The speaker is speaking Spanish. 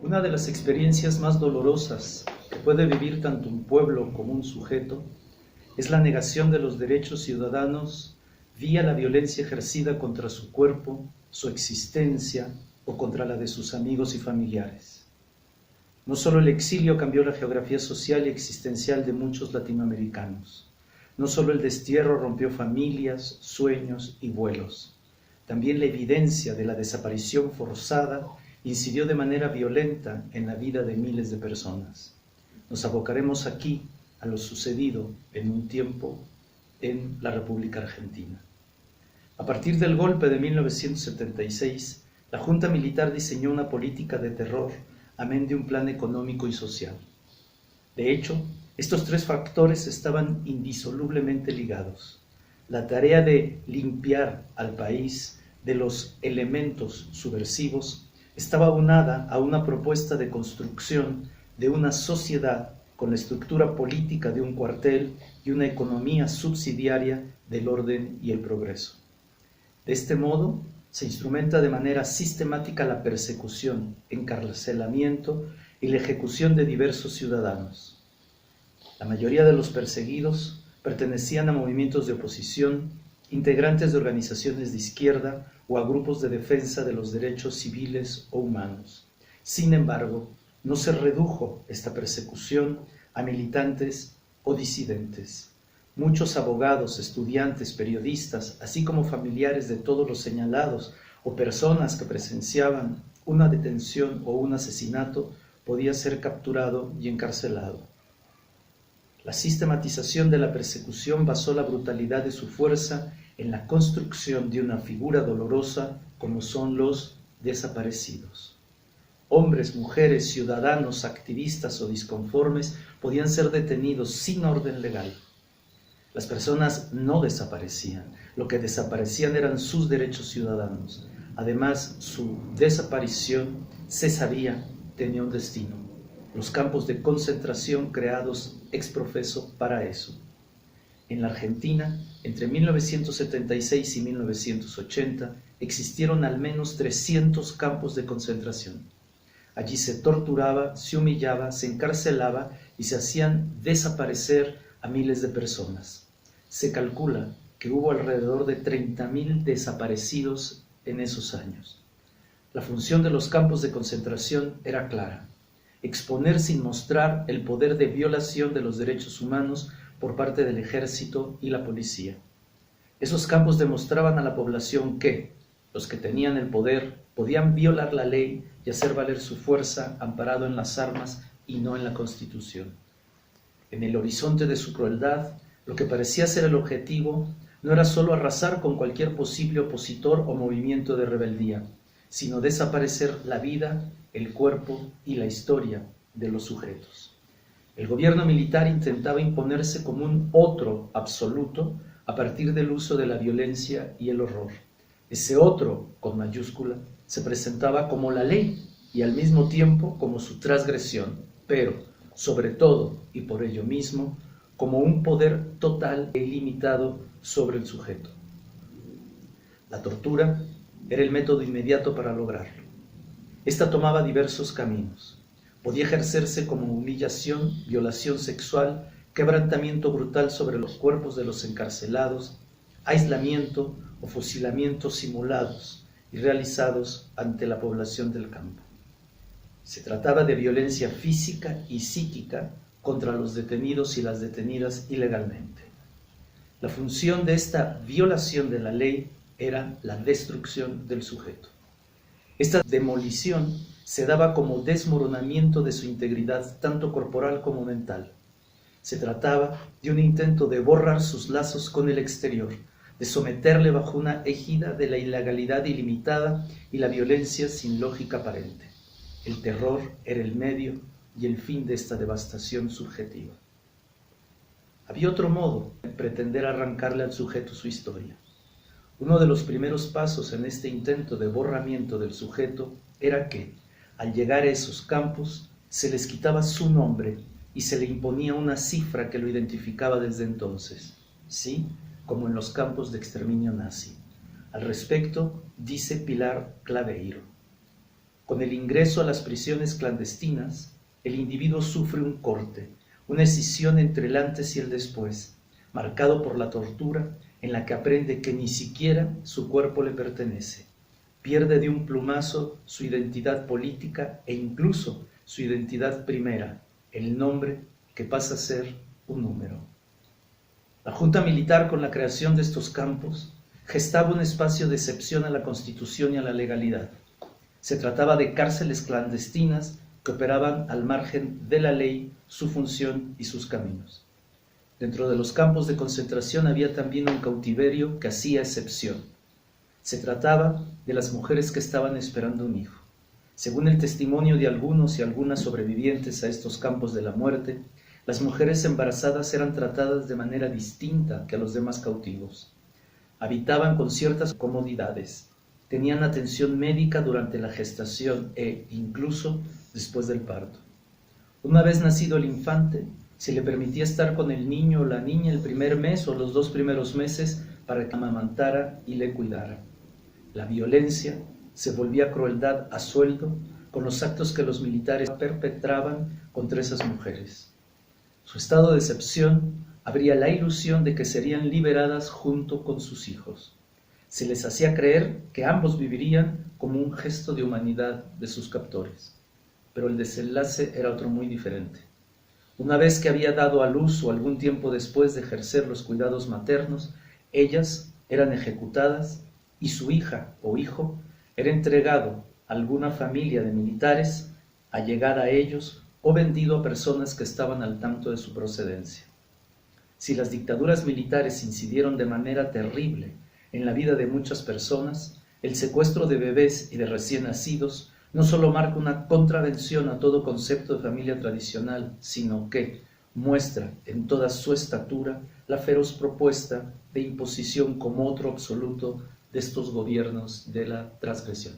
Una de las experiencias más dolorosas que puede vivir tanto un pueblo como un sujeto es la negación de los derechos ciudadanos vía la violencia ejercida contra su cuerpo, su existencia o contra la de sus amigos y familiares. No solo el exilio cambió la geografía social y existencial de muchos latinoamericanos, no solo el destierro rompió familias, sueños y vuelos, también la evidencia de la desaparición forzada incidió de manera violenta en la vida de miles de personas. Nos abocaremos aquí a lo sucedido en un tiempo en la República Argentina. A partir del golpe de 1976, la Junta Militar diseñó una política de terror, amén de un plan económico y social. De hecho, estos tres factores estaban indisolublemente ligados. La tarea de limpiar al país de los elementos subversivos estaba unada a una propuesta de construcción de una sociedad con la estructura política de un cuartel y una economía subsidiaria del orden y el progreso. De este modo, se instrumenta de manera sistemática la persecución, encarcelamiento y la ejecución de diversos ciudadanos. La mayoría de los perseguidos pertenecían a movimientos de oposición, integrantes de organizaciones de izquierda o a grupos de defensa de los derechos civiles o humanos. Sin embargo, no se redujo esta persecución a militantes o disidentes. Muchos abogados, estudiantes, periodistas, así como familiares de todos los señalados o personas que presenciaban una detención o un asesinato, podía ser capturado y encarcelado. La sistematización de la persecución basó la brutalidad de su fuerza en la construcción de una figura dolorosa como son los desaparecidos. Hombres, mujeres, ciudadanos, activistas o disconformes podían ser detenidos sin orden legal. Las personas no desaparecían, lo que desaparecían eran sus derechos ciudadanos. Además, su desaparición, se sabía, tenía un destino: los campos de concentración creados ex profeso para eso. En la Argentina, entre 1976 y 1980, existieron al menos 300 campos de concentración. Allí se torturaba, se humillaba, se encarcelaba y se hacían desaparecer a miles de personas. Se calcula que hubo alrededor de 30.000 desaparecidos en esos años. La función de los campos de concentración era clara: exponer sin mostrar el poder de violación de los derechos humanos por parte del ejército y la policía. Esos campos demostraban a la población que los que tenían el poder podían violar la ley y hacer valer su fuerza amparado en las armas y no en la Constitución. En el horizonte de su crueldad, lo que parecía ser el objetivo no era solo arrasar con cualquier posible opositor o movimiento de rebeldía, sino desaparecer la vida, el cuerpo y la historia de los sujetos. El gobierno militar intentaba imponerse como un otro absoluto a partir del uso de la violencia y el horror. Ese otro, con mayúscula, se presentaba como la ley y al mismo tiempo como su transgresión, pero, sobre todo y por ello mismo, como un poder total e ilimitado sobre el sujeto. La tortura era el método inmediato para lograrlo. Esta tomaba diversos caminos. Podía ejercerse como humillación, violación sexual, quebrantamiento brutal sobre los cuerpos de los encarcelados, aislamiento o fusilamientos simulados y realizados ante la población del campo. Se trataba de violencia física y psíquica contra los detenidos y las detenidas ilegalmente. La función de esta violación de la ley era la destrucción del sujeto. Esta demolición se daba como desmoronamiento de su integridad tanto corporal como mental. Se trataba de un intento de borrar sus lazos con el exterior, de someterle bajo una égida de la ilegalidad ilimitada y la violencia sin lógica aparente. El terror era el medio y el fin de esta devastación subjetiva. Había otro modo de pretender arrancarle al sujeto su historia. Uno de los primeros pasos en este intento de borramiento del sujeto era que, al llegar a esos campos, se les quitaba su nombre y se le imponía una cifra que lo identificaba desde entonces, ¿sí? Como en los campos de exterminio nazi. Al respecto, dice Pilar Claveiro: Con el ingreso a las prisiones clandestinas, el individuo sufre un corte, una escisión entre el antes y el después, marcado por la tortura, en la que aprende que ni siquiera su cuerpo le pertenece. Pierde de un plumazo su identidad política e incluso su identidad primera, el nombre, que pasa a ser un número. La Junta Militar, con la creación de estos campos, gestaba un espacio de excepción a la Constitución y a la legalidad. Se trataba de cárceles clandestinas que operaban al margen de la ley, su función y sus caminos. Dentro de los campos de concentración había también un cautiverio que hacía excepción. Se trataba de las mujeres que estaban esperando un hijo. Según el testimonio de algunos y algunas sobrevivientes a estos campos de la muerte, las mujeres embarazadas eran tratadas de manera distinta que a los demás cautivos. Habitaban con ciertas comodidades, tenían atención médica durante la gestación e incluso después del parto. Una vez nacido el infante, se le permitía estar con el niño o la niña el primer mes o los 2 primeros meses para que amamantara y le cuidara. La violencia se volvía crueldad a sueldo con los actos que los militares perpetraban contra esas mujeres. Su estado de excepción abría la ilusión de que serían liberadas junto con sus hijos. Se les hacía creer que ambos vivirían como un gesto de humanidad de sus captores. Pero el desenlace era otro muy diferente. Una vez que había dado a luz o algún tiempo después de ejercer los cuidados maternos, ellas eran ejecutadas y su hija o hijo era entregado a alguna familia de militares, allegada a ellos o vendido a personas que estaban al tanto de su procedencia. Si las dictaduras militares incidieron de manera terrible en la vida de muchas personas, el secuestro de bebés y de recién nacidos no solo marca una contravención a todo concepto de familia tradicional, sino que muestra en toda su estatura la feroz propuesta de imposición como otro absoluto de estos gobiernos de la transgresión.